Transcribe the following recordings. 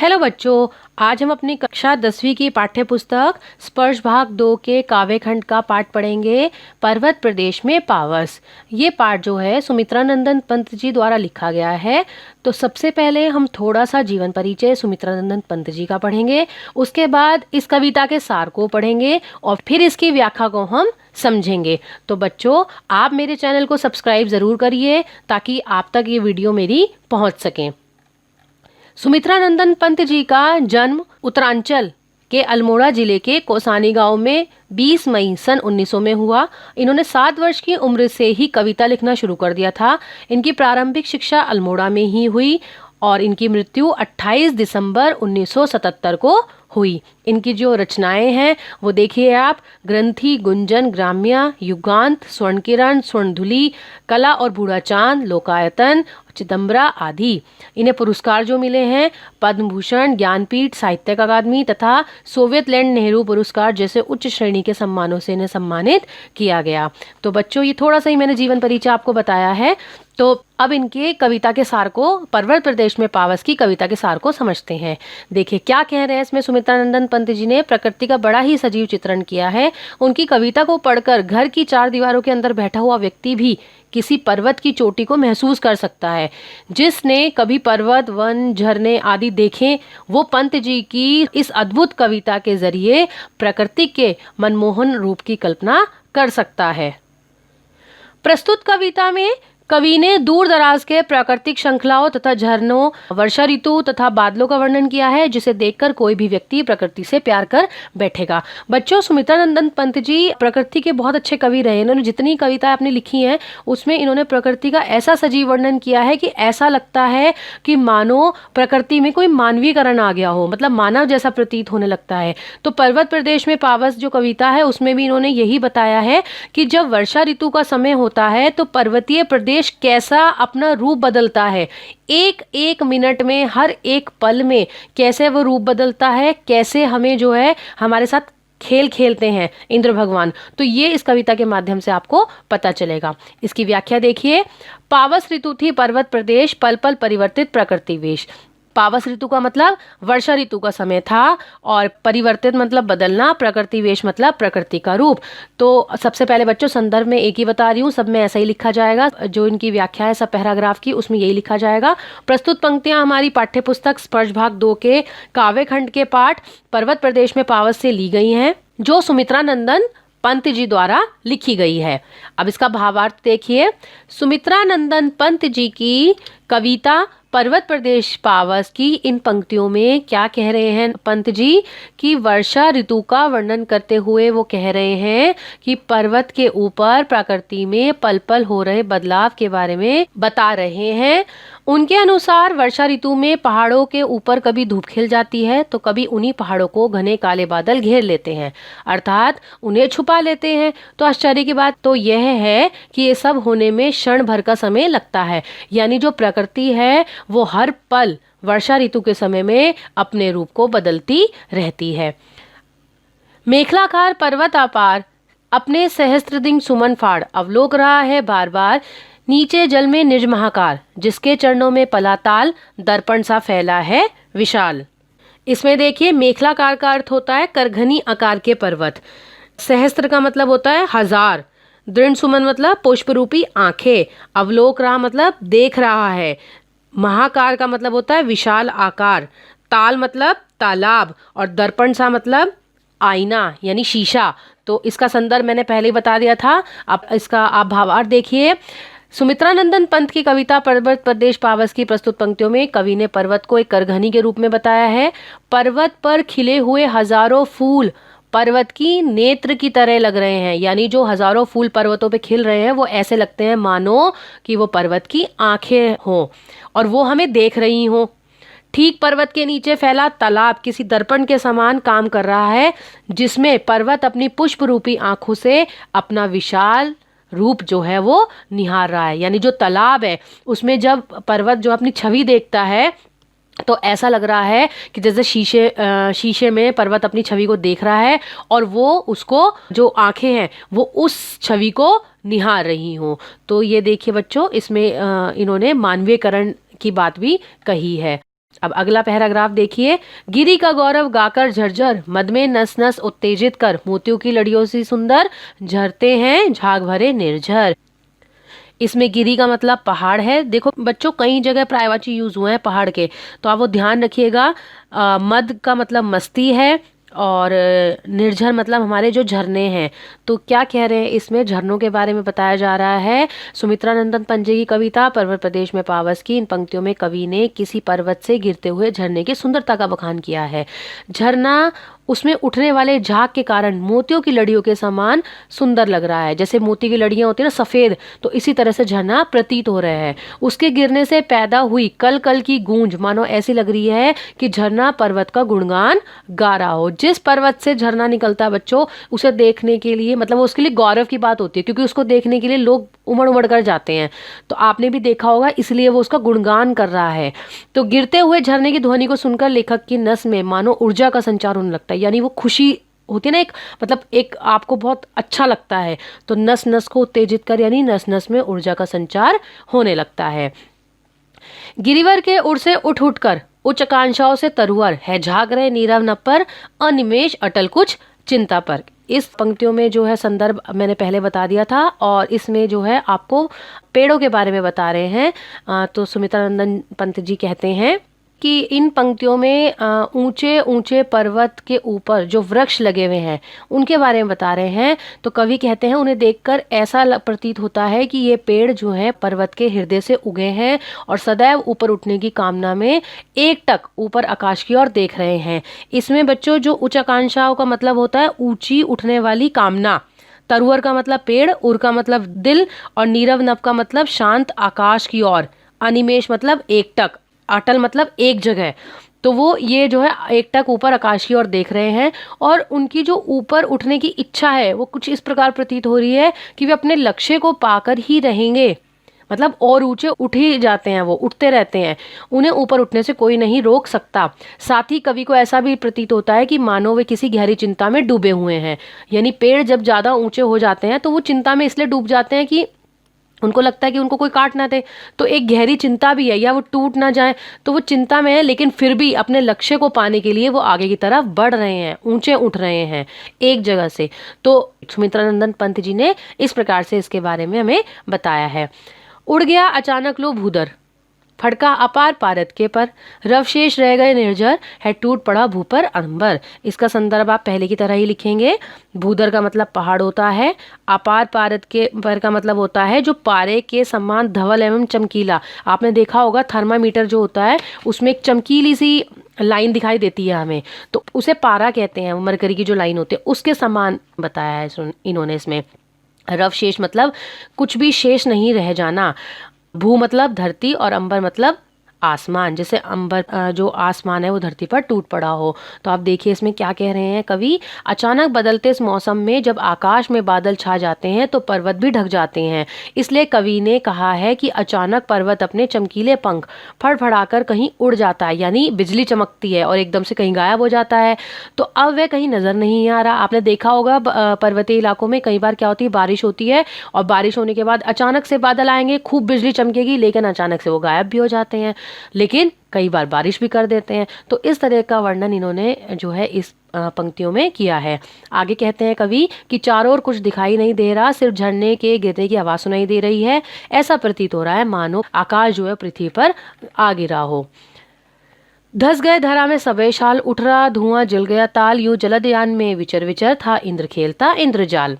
Hello बच्चों, आज हम अपनी कक्षा 10वीं की पाठ्य पुस्तक स्पर्श भाग 2 के काव्य खंड का पाठ पढ़ेंगे। पर्वत प्रदेश में पावस। ये पाठ जो है सुमित्रानंदन पंत जी द्वारा लिखा गया है। तो सबसे पहले हम थोड़ा सा जीवन परिचय सुमित्रानंदन पंत जी का पढ़ेंगे। उसके बाद इस कविता के सार को पढ़ेंगे और फिर इसकी व्याख्या को हम समझेंगे। तो बच्चों, आप मेरे चैनल को सब्सक्राइब ज़रूर करिए ताकि आप तक ये वीडियो मेरी पहुँच सकें। सुमित्रानंदन पंत जी का जन्म उत्तरांचल के अल्मोड़ा जिले के कोसानी गांव में 20 मई सन 1900 में हुआ। इन्होंने 7 वर्ष की उम्र से ही कविता लिखना शुरू कर दिया था। इनकी प्रारंभिक शिक्षा अल्मोड़ा में ही हुई और इनकी मृत्यु 28 दिसंबर 1977 को हुई। इनकी जो रचनाएं हैं वो देखिए आप: ग्रंथि, गुंजन, ग्राम्य, युगांत, स्वर्ण किरण, स्वर्णधुली, कला और बूढ़ा चांद, लोकायतन, चिदम्बरा आदि। इन्हें पुरस्कार जो मिले हैं पद्म भूषण, ज्ञानपीठ, साहित्यिक अकादमी तथा सोवियत लैंड नेहरू पुरस्कार जैसे उच्च श्रेणी के सम्मानों से इन्हें सम्मानित किया गया। तो बच्चों, ये थोड़ा सा ही मैंने जीवन परिचय आपको बताया है। तो अब इनके कविता के सार को, पर्वत प्रदेश में पावस की कविता के सार को समझते हैं। देखिए क्या कह रहे हैं इसमें सुमित्रानंदन पंत जी ने। प्रकृति का बड़ा ही सजीव चित्रण किया है। उनकी कविता को पढ़कर घर की 4 दीवारों के अंदर बैठा हुआ व्यक्ति भी किसी पर्वत की चोटी को महसूस कर सकता है। जिसने कभी पर्वत, वन, झरने आदि देखे, वो पंत जी की इस अद्भुत कविता के जरिए प्रकृति के मनमोहन रूप की कल्पना कर सकता है। प्रस्तुत कविता में कवि ने दूर दराज के प्राकृतिक श्रृंखलाओं तथा झरनों, वर्षा ऋतु तथा बादलों का वर्णन किया है, जिसे देखकर कोई भी व्यक्ति प्रकृति से प्यार कर बैठेगा। बच्चों, सुमित्रानंदन पंत जी प्रकृति के बहुत अच्छे कवि रहे। इन्होंने जितनी कविताएं अपनी लिखी हैं उसमें इन्होंने प्रकृति का ऐसा सजीव वर्णन किया है कि ऐसा लगता है कि मानो प्रकृति में कोई मानवीकरण आ गया हो, मतलब मानव जैसा प्रतीत होने लगता है। तो पर्वत प्रदेश में पावस जो कविता है उसमें भी इन्होंने यही बताया है कि जब वर्षा ऋतु का समय होता है तो पर्वतीय प्रदेश कैसा अपना रूप बदलता है। एक एक मिनट में, हर एक पल में कैसे वो रूप बदलता है, कैसे हमें जो है हमारे साथ खेल खेलते हैं इंद्र भगवान। तो ये इस कविता के माध्यम से आपको पता चलेगा। इसकी व्याख्या देखिए: पावस ऋतु थी पर्वत प्रदेश, पल पल परिवर्तित प्रकृति वेश। पावस ऋतु का मतलब वर्षा ऋतु का समय था और परिवर्तित मतलब बदलना, प्रकृति वेश मतलब प्रकृति का रूप। तो सबसे पहले बच्चों संदर्भ में एक ही बता रही हूँ, सब में ऐसा ही लिखा जाएगा। जो इनकी व्याख्या है सब पैराग्राफ की, उसमें यही लिखा जाएगा। प्रस्तुत पंक्तियां हमारी पाठ्य पुस्तक स्पर्श भाग 2 के काव्य खंड के पाठ पर्वत प्रदेश में पावस से ली गई हैं, जो सुमित्रानंदन पंत जी द्वारा लिखी गई है। अब इसका भावार्थ देखिए। सुमित्रानंदन पंत जी की कविता पर्वत प्रदेश पावस की इन पंक्तियों में क्या कह रहे हैं पंत जी कि वर्षा ऋतु का वर्णन करते हुए वो कह रहे हैं कि पर्वत के ऊपर प्रकृति में पल पल हो रहे बदलाव के बारे में बता रहे हैं। उनके अनुसार वर्षा ऋतु में पहाड़ों के ऊपर कभी धूप खिल जाती है तो कभी उन्हीं पहाड़ों को घने काले बादल घेर लेते हैं, अर्थात उन्हें छुपा लेते हैं। तो आश्चर्य की बात तो यह है कि ये सब होने में क्षण भर का समय लगता है, यानी जो प्रकृति है वो हर पल वर्षा ऋतु के समय में अपने रूप को बदलती रहती है। मेखलाकार पर्वत अपार अपने सहस्त्रदिन सुमन फाड़, अवलोक रहा है बार बार नीचे जल में निज महाकार, जिसके चरणों में पलाताल दर्पण सा फैला है विशाल। इसमें देखिए मेखलाकार का अर्थ होता है करघनी आकार के पर्वत, सहस्त्र का मतलब होता है हजार, दृढ़ सुमन मतलब पुष्प रूपी आंखें, अवलोक रहा मतलब देख रहा है, महाकार का मतलब होता है विशाल आकार, ताल मतलब तालाब और दर्पण सा मतलब आईना यानी शीशा। तो इसका संदर्भ मैंने पहले ही बता दिया था। अब इसका आप भावार्थ देखिए। सुमित्रानंदन पंत की कविता पर्वत प्रदेश पावस की प्रस्तुत पंक्तियों में कवि ने पर्वत को एक करघनी के रूप में बताया है। पर्वत पर खिले हुए हजारों फूल पर्वत की नेत्र की तरह लग रहे हैं, यानी जो हजारों फूल पर्वतों पे खिल रहे हैं वो ऐसे लगते हैं मानो कि वो पर्वत की आंखें हों और वो हमें देख रही हों। ठीक पर्वत के नीचे फैला तालाब किसी दर्पण के समान काम कर रहा है, जिसमें पर्वत अपनी पुष्प रूपी आंखों से अपना विशाल रूप जो है वो निहार रहा है। यानी जो तालाब है उसमें जब पर्वत जो अपनी छवि देखता है तो ऐसा लग रहा है कि जैसे शीशे में पर्वत अपनी छवि को देख रहा है और वो उसको जो आंखें हैं वो उस छवि को निहार रही हों। तो ये देखिए बच्चों, इसमें इन्होंने मानवीयकरण की बात भी कही है। अब अगला पैराग्राफ देखिए। गिरी का गौरव गाकर झरझर, मद में नस नस उत्तेजित कर, मोतियों की लड़ियों से सुंदर झरते हैं झाग भरे निर्झर। इसमें गिरी का मतलब पहाड़ है। देखो बच्चों, कई जगह पर्यायवाची यूज हुए हैं पहाड़ के, तो आप वो ध्यान रखिएगा। मद का मतलब मस्ती है, और निर्झर मतलब हमारे जो झरने हैं। तो क्या कह रहे हैं, इसमें झरनों के बारे में बताया जा रहा है। सुमित्रा नंदन पंत की कविता पर्वत प्रदेश में पावस की, इन पंक्तियों में कवि ने किसी पर्वत से गिरते हुए झरने की सुंदरता का बखान किया है। झरना उसमें उठने वाले झाग के कारण मोतियों की लड़ियों के समान सुंदर लग रहा है। जैसे मोती की लड़ियां होती है ना सफेद, तो इसी तरह से झरना प्रतीत हो रहा है। उसके गिरने से पैदा हुई कल कल की गूंज मानो ऐसी लग रही है कि झरना पर्वत का गुणगान गा रहा हो। जिस पर्वत से झरना निकलता है बच्चों, उसे देखने के लिए मतलब उसके लिए गौरव की बात होती है, क्योंकि उसको देखने के लिए लोग उमड़ उमड़ कर जाते हैं। तो आपने भी देखा होगा, इसलिए वो उसका गुणगान कर रहा है। तो गिरते हुए झरने की ध्वनि को सुनकर लेखक की नस में मानो ऊर्जा का संचार होने लगता है। यानी वो खुशी होती है ना, एक मतलब एक आपको बहुत अच्छा लगता है, तो नस नस को उत्तेजित कर यानी नस नस में ऊर्जा का संचार होने लगता है। गिरिवर के उड़ से उठ उठ कर उच्च आकांक्षाओं से तरुवर है, झाग रहे नीरव नभ पर, अनिमेष अटल कुछ चिंता पर। इस पंक्तियों में जो है संदर्भ मैंने पहले बता दिया था, और इसमें जो है आपको पेड़ों के बारे में बता रहे हैं। तो सुमित्रा नंदन पंत जी कहते हैं कि इन पंक्तियों में ऊंचे ऊंचे पर्वत के ऊपर जो वृक्ष लगे हुए हैं उनके बारे में बता रहे हैं। तो कवि कहते हैं उन्हें देखकर ऐसा प्रतीत होता है कि ये पेड़ जो हैं पर्वत के हृदय से उगे हैं और सदैव ऊपर उठने की कामना में एकटक ऊपर आकाश की ओर देख रहे हैं। इसमें बच्चों जो उच्च आकांक्षाओं का मतलब होता है ऊंची उठने वाली कामना। तरुवर का मतलब पेड़, उर का मतलब दिल, और नीरव नभ का मतलब शांत आकाश की ओर, अनिमेष मतलब एकटक, अटल मतलब एक जगह। तो वो ये जो है एकटक ऊपर आकाश की ओर देख रहे हैं, और उनकी जो ऊपर उठने की इच्छा है वो कुछ इस प्रकार प्रतीत हो रही है कि वे अपने लक्ष्य को पाकर ही रहेंगे। मतलब और ऊंचे उठ ही जाते हैं, वो उठते रहते हैं, उन्हें ऊपर उठने से कोई नहीं रोक सकता। साथ ही कवि को ऐसा भी प्रतीत होता है कि मानो वे किसी गहरी चिंता में डूबे हुए हैं। यानी पेड़ जब ज्यादा ऊंचे हो जाते हैं तो वो चिंता में इसलिए डूब जाते हैं कि उनको लगता है कि उनको कोई काट ना दे, तो एक गहरी चिंता भी है, या वो टूट ना जाए, तो वो चिंता में है, लेकिन फिर भी अपने लक्ष्य को पाने के लिए वो आगे की तरफ बढ़ रहे हैं, ऊंचे उठ रहे हैं एक जगह से। तो सुमित्रा नंदन पंत जी ने इस प्रकार से इसके बारे में हमें बताया है। उड़ गया अचानक लो भूदर, फड़का अपार पारद के पर, रवशेष रह गए निर्जर, है टूट पड़ा भू पर अंबर। इसका संदर्भ आप पहले की तरह ही लिखेंगे। भूदर का मतलब पहाड़ होता है, अपार पारद के पर का मतलब होता है जो पारे के समान धवल एवं चमकीला। आपने देखा होगा थर्मामीटर जो होता है उसमें एक चमकीली सी लाइन दिखाई देती है हमें, तो उसे पारा कहते हैं। मरकरी की जो लाइन होती है उसके समान बताया है इन्होंने इसमें। रवशेष मतलब कुछ भी शेष नहीं रह जाना, भू मतलब धरती, और अंबर मतलब आसमान, जैसे अंबर जो आसमान है वो धरती पर टूट पड़ा हो। तो आप देखिए इसमें क्या कह रहे हैं कवि। अचानक बदलते इस मौसम में जब आकाश में बादल छा जाते हैं तो पर्वत भी ढक जाते हैं। इसलिए कवि ने कहा है कि अचानक पर्वत अपने चमकीले पंख फड़फड़ाकर कहीं उड़ जाता है, यानी बिजली चमकती है और एकदम से कहीं गायब हो जाता है। तो अब वह कहीं नजर नहीं आ रहा। आपने देखा होगा पर्वतीय इलाकों में कई बार क्या होती है, बारिश होती है और बारिश होने के बाद अचानक से बादल आएंगे, खूब बिजली चमकेगी, लेकिन अचानक से वो गायब भी हो जाते हैं, लेकिन कई बार बारिश भी कर देते हैं। तो इस तरह का वर्णन इन्होंने जो है इस पंक्तियों में किया है। आगे कहते हैं कवि कि चारों ओर कुछ दिखाई नहीं दे रहा, सिर्फ झरने के गिरने की आवाज सुनाई दे रही है। ऐसा प्रतीत हो रहा है मानो आकाश जो है पृथ्वी पर आ गिरा हो। धस गए धरा में सबे शाल, उठ रहा धुआं जल गया ताल, यूं जलदयान में विचर विचर था इंद्र खेलता इंद्रजाल।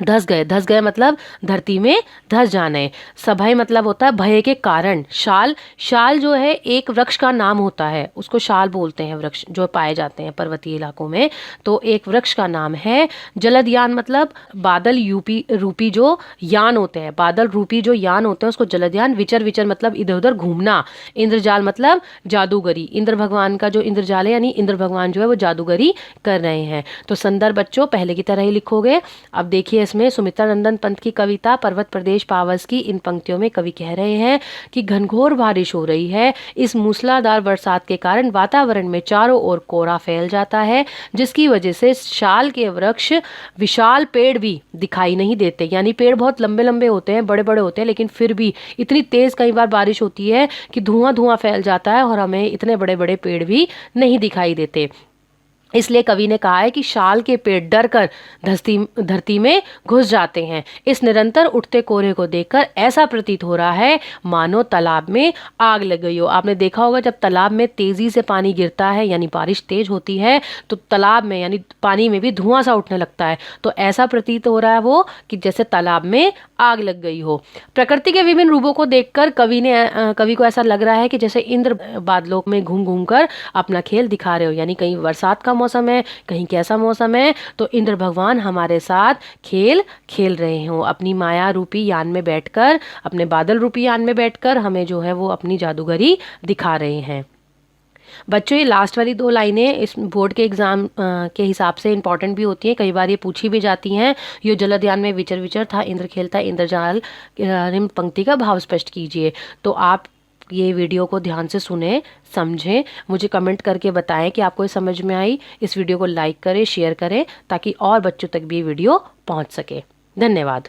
धस गए मतलब धरती में धस जाने। सभय मतलब होता है भय के कारण। शाल, शाल जो है एक वृक्ष का नाम होता है, उसको शाल बोलते हैं, वृक्ष जो पाए जाते हैं पर्वतीय इलाकों में, तो एक वृक्ष का नाम है। जलदयान मतलब बादल रूपी जो यान होते हैं, बादल रूपी जो यान होते हैं उसको जलदयान। विचर विचर मतलब इधर उधर घूमना। इंद्रजाल मतलब जादूगरी, इंद्र भगवान का जो इंद्रजाल है, यानी इंद्र भगवान जो है वो जादूगरी कर रहे हैं। तो संदर्भ बच्चों पहले की तरह ही लिखोगे। अब देखिए इसमें सुमित्रा नंदन पंत की कविता पर्वत प्रदेश पावस की। इन पंक्तियों में कवि कह रहे हैं कि घनघोर बारिश हो रही है। इस मूसलाधार बरसात के कारण वातावरण में चारों ओर कोहरा फैल जाता है, जिसकी वजह से शाल के वृक्ष, विशाल पेड़ भी दिखाई नहीं देते। यानी पेड़ बहुत लंबे लंबे होते हैं, बड़े बड़े होते हैं, लेकिन फिर भी इतनी तेज कई बार बारिश होती है कि धुआं धुआं फैल जाता है और हमें इतने बड़े बड़े पेड़ भी नहीं दिखाई देते। इसलिए कवि ने कहा है कि शाल के पेड़ डर कर धरती में घुस जाते हैं। इस निरंतर उठते कोहरे को देखकर ऐसा प्रतीत हो रहा है मानो तालाब में आग लग गई हो। आपने देखा होगा जब तालाब में तेजी से पानी गिरता है, यानी बारिश तेज होती है, तो तालाब में यानी पानी में भी धुआं सा उठने लगता है। तो ऐसा प्रतीत हो रहा है वो कि जैसे तालाब में आग लग गई हो। प्रकृति के विभिन्न रूपों को देखकर कवि को ऐसा लग रहा है कि जैसे इंद्र बादलों में घूम घूम कर अपना खेल दिखा रहे हो। यानी कहीं बरसात का मौसम है, कहीं कैसा मौसम है, तो इंद्र भगवान हमारे साथ खेल खेल रहे हो। अपनी माया रूपी यान में बैठकर, अपने बादल रूपी यान में बैठकर हमें जो है वो अपनी जादूगरी दिखा रहे हैं। बच्चों, ये लास्ट वाली 2 लाइनें इस बोर्ड के एग्जाम के हिसाब से इंपॉर्टेंट भी होती हैं, कई बार ये पूछी भी जाती हैं। यो जलध्यान में विचर विचर था इंद्र खेलता इंद्रजाल, निम्न पंक्ति का भाव स्पष्ट कीजिए। तो आप ये वीडियो को ध्यान से सुने, समझें, मुझे कमेंट करके बताएं कि आपको ये समझ में आई। इस वीडियो को लाइक करें, शेयर करें, ताकि और बच्चों तक भी ये वीडियो पहुंच सके। धन्यवाद।